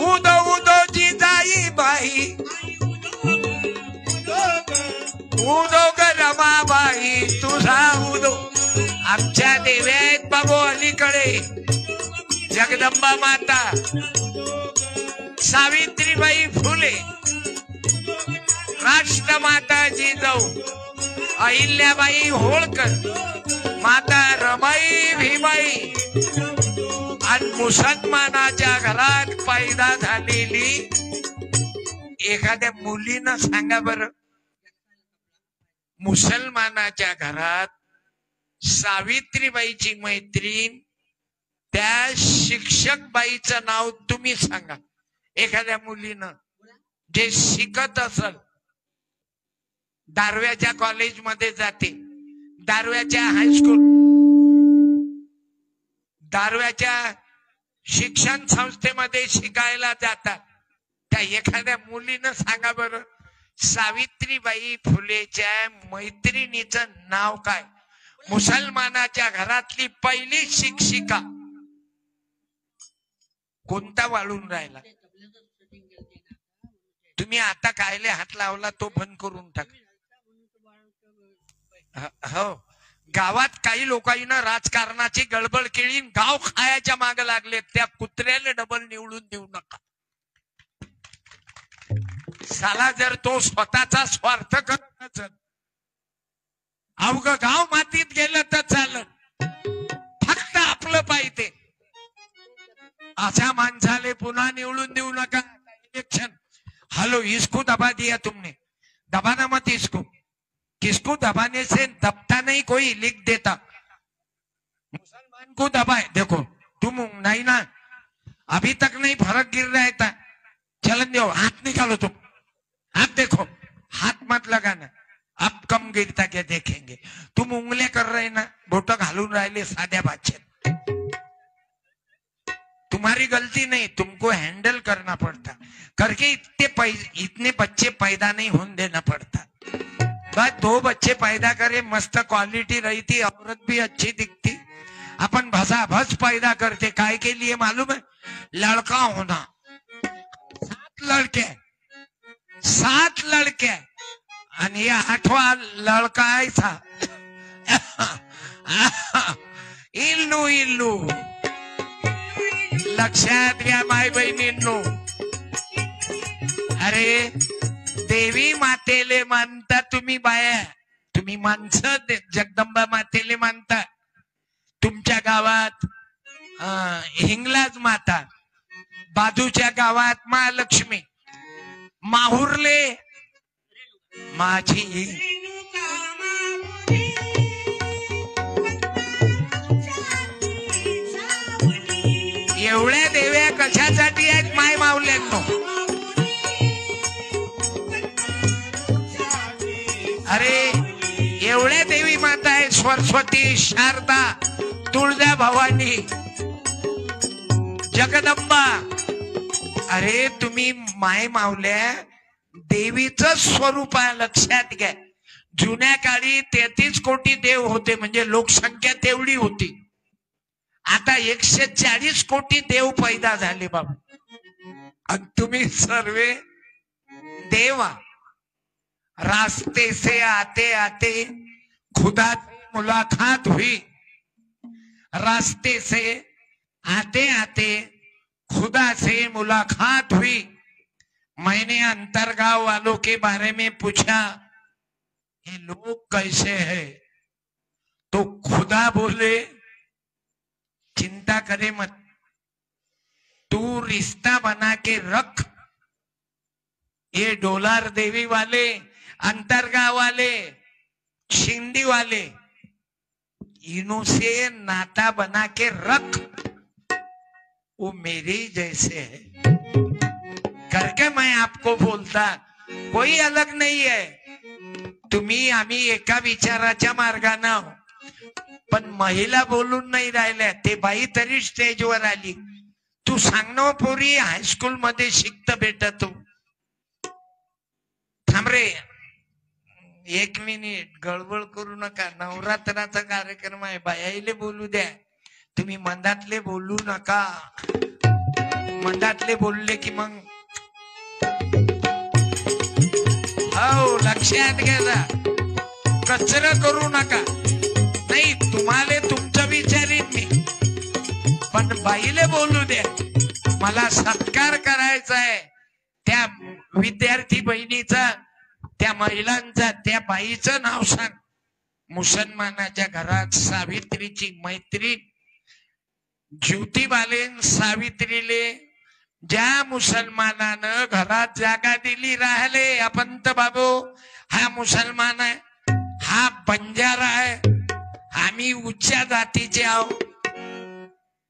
उदो उदो जिजाई बाई, उदो ग रमाबाई तुझा उदो. आमच्या देव्या आहेत बाबू अलीकडे. जगदंबा माता, सावित्रीबाई फुले, राष्ट्रमाता जिजाऊ अहिल्याबाई होळकर, माता रमाई भीमाई. आणि मुसलमानाच्या घरात पैदा झालेली एखाद्या मुलीनं सांगा बरं, मुसलमानाच्या घरात सावित्रीबाईची मैत्रीण त्या शिक्षक बाईचं नाव तुम्ही सांगा एखाद्या मुलीनं जे शिकत असल, दारव्याच्या कॉलेजमध्ये जाते, दारव्याच्या हायस्कूल, दारव्याच्या शिक्षण संस्थेमध्ये शिकायला जातात, त्या एखाद्या मुलीनं सांगा बरं सावित्रीबाई फुलेच्या मैत्रिणीचं नाव काय? मुसलमानाच्या घरातली पहिली शिक्षिका कोणता वाळून राहिला? तुम्ही आता कायले हात लावला तो बंद करून टाक. हो, गावात काही लोकांना राजकारणाची गडबड केली, गाव खायच्या माग लागले. त्या कुत्र्याला डबल निवडून देऊ नका. साला जर तो स्वतःचा स्वार्थ करत नसेल, अवघं गाव मातीत गेलं तर चालत, फक्त आपलं पाहिजे. अशा माणसाले पुन्हा निवडून देऊ नका. इलेक्शन हेलो, इसको दबा दिया तुमने, दबाना मत इसको. किसको दबाने से दबता नहीं, कोई लिख देता. मुसलमान को दबाए. देखो तुम नहीं ना, अभी तक नहीं फर्क गिर रहा था. चलन दो, हाथ निकालो तुम, हाथ देखो, हाथ मत लगाना. अब कम गिरता क्या देखेंगे. तुम उंगले कर रहे ना, बोटं घालून राहिले साध्या भाषेत. तुम्हारी गलती नहीं, तुमको हैंडल करना पड़ता, करके इतने बच्चे पैदा नहीं होने देना पड़ता. बस 2 बच्चे पैदा करे, मस्त क्वालिटी रही थी, औरत भी अच्छी दिखती. अपन भसा भस पैदा करते, काय के लिए मालूम है? लड़का होना. 7 लड़के आणि ये 8वां लड़का ऐसा. इल्लू इल्लू. लक्षात घ्या माय बहिणींनो. अरे देवी मातेले मानता तुम्ही बाया, तुम्ही माणसं जगदंबा मातेले मानता. तुमच्या गावात हिंगलाज माता, बाजूच्या गावात महालक्ष्मी, माहुरले माझी. एवढ्या देव्या कशासाठी आहेत माय माऊल्यांनो? अरे एवढ्या देवी माता आहे, सरस्वती, शारदा, तुळजा भवानी, जगदंबा. अरे तुम्ही माय माऊल्या देवीचं स्वरूप आहे, लक्षात घ्या. जुन्या काळी 33 कोटी देव होते, म्हणजे लोकसंख्या तेवढी होती. आता 140 कोटी देव पैदा झाले बाबा. आणि तुम्ही सर्वे देवा. रास्ते से आते आते खुदा मुलाकात हुई. रास्ते से आते आते खुदा से मुलाकात हुई. मैंने अंतरगांव वालों के बारे में पूछा, ये लोग कैसे हैं? तो खुदा बोले, चिंता करे मत, तू रिश्ता बना के रख. ये डोलार देवी वाले, अंतरगांव वाले, शिंदी वाले, इनों से नाता बना के रख, वो मेरे जैसे है. करके मैं आपको बोलता, कोई अलग नहीं है. तुम्ही आम्ही एका विचाराच्या मार्गाने, पण महिला बोलून नाही राहिल्या. ते बाई तरी स्टेजवर आली. तू सांग ना पोरी, हायस्कूल मध्ये शिकत भेटतो. थांब रे, 1 मिनिट गडबड करू नका. नवरात्राचा कार्यक्रम आहे, बायाले बोलू द्या, तुम्ही मंदातले बोलू नका. मधातले बोलले की मग हो लक्षात घ्या, कचरा करू नका. नाही तुम्हाला तुमचं विचारीन मी, पण बाईले बोलू द्या. मला सत्कार करायचा आहे त्या विद्यार्थी बहिणीचा, त्या महिलांचा. त्या बाईचं नाव सांग. मुसलमानाच्या घरात सावित्रीची मैत्रीण ज्योतिबालेन सावित्रीले ज्या मुसलमानानं घरात जागा दिली राहिले, आपण तर बाबू हा मुसलमान आहे, हा बंजारा आहे, आम्ही उच्च जातीचे आहो.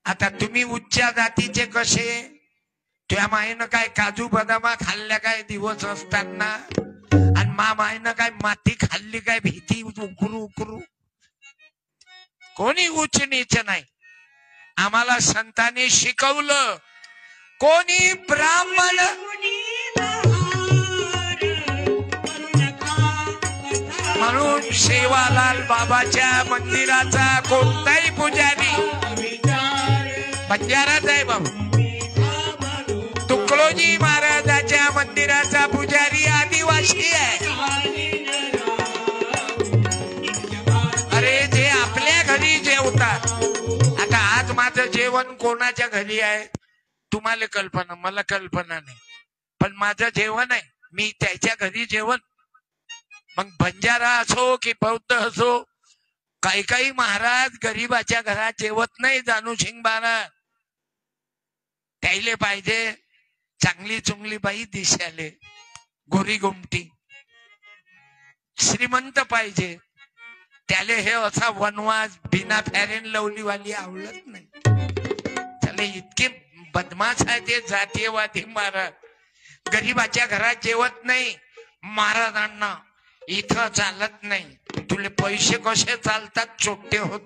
आता तुम्ही उच्च जातीचे कसे? तुझ्या मायनं काय काजू बदामा खाल्ल्या काय दिवस असताना, आणि मायनं काय माती खाल्ली काय भीती उकरू उकरू? कोणी उच्च नीच नाही. आम्हाला संतांनी शिकवलं. कोणी ब्राह्मण म्हणून सेवालाल बाबाच्या मंदिराचा कोणताही पुजारी बंजाराच आहे बाबा. तुकडोजी महाराजाच्या मंदिराचा पुजारी आदिवासी आहे. अरे जे आपल्या घरी जेवतात. आता आज माझं जेवण कोणाच्या घरी आहे तुम्हाला कल्पना, मला कल्पना नाही, पण माझं जेवण आहे, मी त्याच्या घरी जेवण. मग बंजारा असो की बौद्ध असो, काही काही महाराज गरीबाच्या घरात जेवत नाही. जानू सिंग महाराज त्याले पाहिजे चांगली चुंगली बाई दिसायले, गोरी गोमटी, श्रीमंत पाहिजे. त्याले हे असा वनवास बिना फॅरेन लवलीवाली आवडत नाही. त्याले इतके बदमाश आहे ते जातीयवादी महाराज. गरीबाच्या घरात जेवत नाही. महाराजांना इथं चालत नाही. तुले पैसे कसे चालतात चोट्टे हो?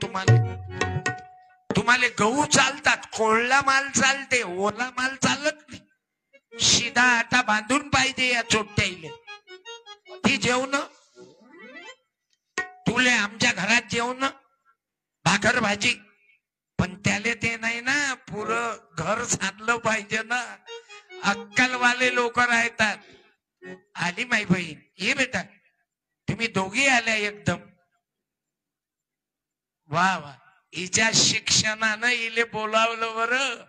तुम्हाला गहू चालतात, कोळला माल चालते, ओला माल चालत नाही. शिदा आटा बांधून पाहिजे या चोट्ट्याईले. ती जेवण तुले आमच्या घरात जेवण भाकर भाजी, पण त्याले ते नाही ना, पुरं घर साधलं पाहिजे ना. अक्कलवाले लोक राहतात. आली माई बहीण, ये बेटा, तुम्ही दोघी आल्या एकदम. वा वा, हिच्या शिक्षणानं इले बोलावलं बरं.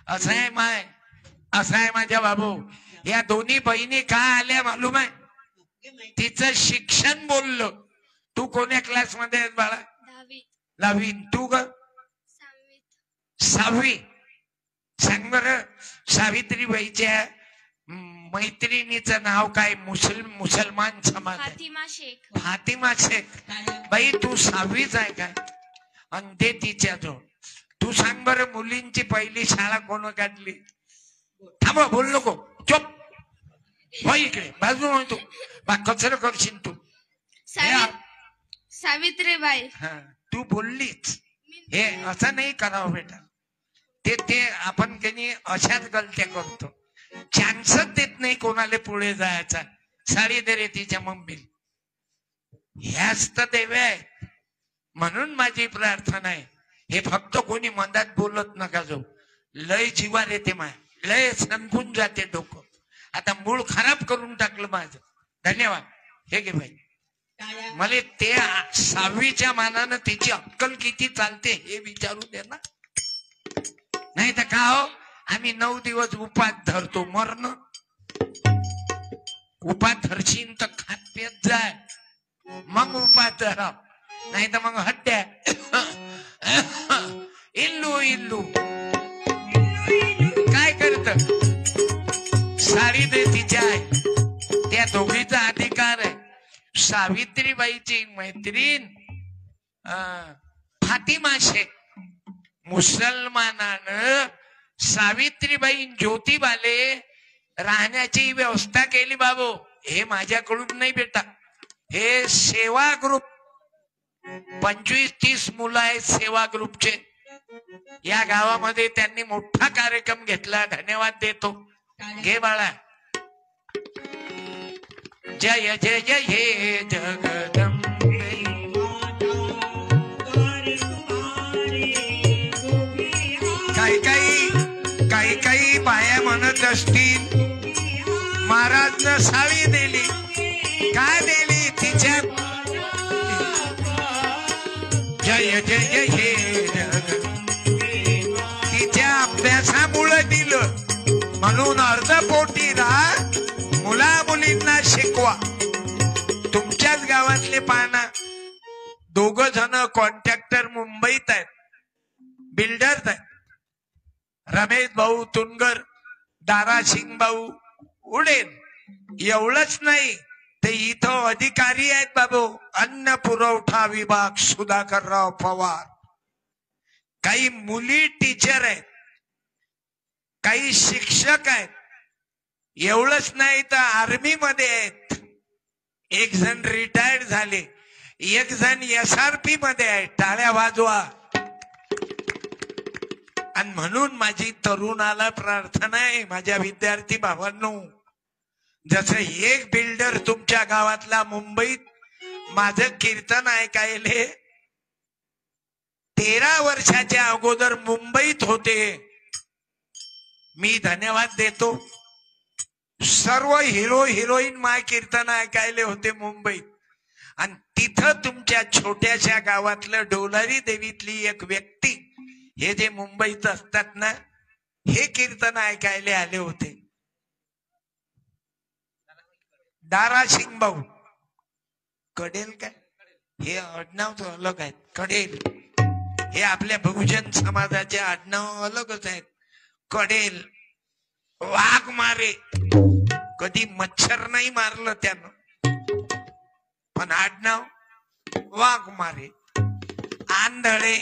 असं आहे माय, असं आहे माझ्या बाबू. या दोन्ही बहिणी का आल्या मालूम आहे? तिचं शिक्षण बोललं. तू कोण्या क्लास मध्ये आहेस बाळा? 10वी. तू ग? 6वी. सांग बर, सावित्रीबाईच्या मैत्रिणीचं नाव काय? मुसलमान समाज. फातिमा शेख. बाई तू 6वीच आहे काय? आणि ते तिच्या जवळ. तू सांग बर, मुलींची पहिली शाळा कोण काढली? थांब, बोल नको, चुप हो, इकडे बाजू म्हणतो बा, कचरा करशील तू. सावित्रीबाई. तू बोललीच. हे असं नाही करावं बेटा. ते आपण त्यांनी अशाच गलत्या करतो. चान्सच देत नाही कोणाला पुढे जायचा. साडी दे रे तिच्या मम्मीला. ह्याच तर देवे आहेत. म्हणून माझी प्रार्थना आहे, हे फक्त कोणी मनात बोलत नका जाऊ. लय जीवार येते माय, लय संपून जाते डोकं. आता मूळ खराब करून टाकलं माझं. धन्यवाद. हे घे भाई. मला ते 6वीच्या मानानं तिची अक्कल किती चालते हे विचारू दे ना. नाही तर का हो, आम्ही 9 दिवस उपास धरतो. मरण उपास धरशील तर खात पेत जाय, मग उपास धरा. नाही तर मग हट्ट्या इल्लू इल्लू काय करत. साडी दे तिच्या आहे, त्या दोघीचा अधिकार आहे. सावित्रीबाईची मैत्रीण फातिमा शेख, मुसलमानानं सावित्रीबाई ज्योतिबाले राहण्याची व्यवस्था केली बाबू. हे माझ्याकडून नाही बेटा, हे सेवा ग्रुप 25-30 मुलं आहेत सेवा ग्रुपचे. या गावामध्ये त्यांनी मोठा कार्यक्रम घेतला. धन्यवाद देतो. घे बाळा. जय जय जय हे जगदंबे. काही काही म्हणत असतील महाराजनं साळी दिली, काय दिली तिच्या जय जय हे तिच्या अभ्यासामुळे दिलं. म्हणून अर्धपोटी राहा, मुला मुलींना शिकवा. तुमच्याच गावातले पाहना, दोघ जण कॉन्ट्रॅक्टर मुंबईत आहेत, बिल्डर आहेत. रमेश भाऊ तुनगर, दारासिंग भाऊ उडेन. एवढंच नाही, ते इथं अधिकारी आहेत बाबू, अन्न पुरवठा विभाग सुधाकरराव पवार. काही मुली टीचर आहेत, काही शिक्षक आहेत. एवढंच नाही तर आर्मी मध्ये आहेत. एक जण रिटायर्ड झाले, एक जण SRP मध्ये आहे. टाळ्या वाजवा. आणि म्हणून माझी तरुणाला प्रार्थना आहे, माझ्या विद्यार्थी भावांनो, जसं एक बिल्डर तुमच्या गावातला मुंबईत माझं कीर्तन ऐकायले 13 वर्षाच्या अगोदर मुंबईत होते. मी धन्यवाद देतो. सर्व हिरो हिरोईन माय कीर्तन ऐकायले होते मुंबईत. आणि तिथं तुमच्या छोट्याशा गावातलं डोलारी देवीतली एक व्यक्ती, हे जे मुंबईत असतात ना, हे कीर्तन ऐकायले आले होते. दारासिंग भाऊ कडेल काय, हे आडनाव तो अलग आहेत. कडेल हे आपल्या बहुजन समाजाचे आडनाव अलगच आहेत. कडेल, वाघ मारे, कधी मच्छर नाही मारलं त्यानं, पण आडनाव वाघ मारे. आंधळे,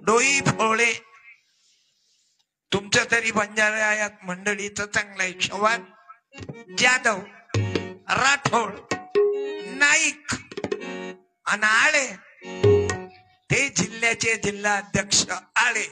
डोई भोळे, तुमचं तरी बंजाऱ्यात मंडळीचं चांगलं आहे. चव्हाण, जाधव, राठोड, नाईक आणि आळे, ते जिल्ह्याचे जिल्हा अध्यक्ष आळे.